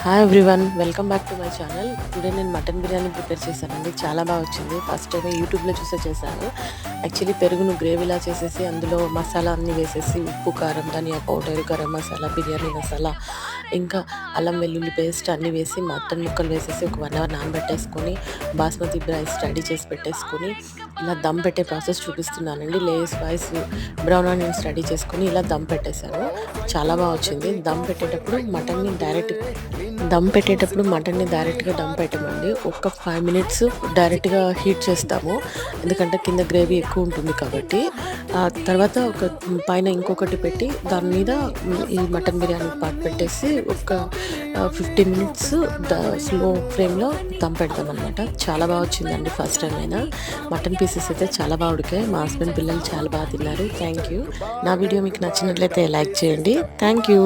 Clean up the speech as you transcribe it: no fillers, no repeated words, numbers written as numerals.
Hi everyone, welcome back to my channel. Today నేను mutton biryani prepare చేశానండి. చాలా బాగా వచ్చింది. ఫస్ట్ టైం యూట్యూబ్లో చూసే చేశాను. యాక్చువల్లీ పెరుగును గ్రేవీలా చేసేసి అందులో మసాలా అన్నీ వేసేసి ఉప్పు, కారం, ధనియా పౌడర్, గరం మసాలా, బిర్యానీ మసాలా, ఇంకా అల్లం వెల్లుల్లి పేస్ట్ అన్నీ వేసి మటన్ ముక్కలు వేసేసి ఒక 1 అవర్ నానబెట్టేసుకొని బాస్మతి రైస్ రెడీ చేసి పెట్టేసుకొని ఇలా దమ్ పెట్టే ప్రాసెస్ చూపిస్తున్నానండి. Layers wise brown onions ready చేసుకొని ఇలా దమ్ పెట్టేశాను. చాలా బాగా వచ్చింది. దమ్ పెట్టేటప్పుడు మటన్ని డైరెక్ట్గా దమ్ పెట్టమండి. ఒక 5 మినిట్స్ డైరెక్ట్గా హీట్ చేస్తాము, ఎందుకంటే కింద గ్రేవీ ఎక్కువ ఉంటుంది కాబట్టి. ఆ తర్వాత ఒక పైన ఇంకొకటి పెట్టి దాని మీద ఈ మటన్ బిర్యానీ పాట్ పెట్టేసి ఒక 15 మినిట్స్ స్లో ఫ్లేమ్లో దమ్ పెడతాం అనమాట. చాలా బాగా వచ్చిందండి. ఫస్ట్ టైం అయినా మటన్ పీసెస్ అయితే చాలా బాగా ఉడికాయి. మా హస్బెండ్ పిల్లలు చాలా బాగా తిన్నారు. Thank you. నా వీడియో మీకు నచ్చినట్లయితే లైక్ చేయండి. Thank you.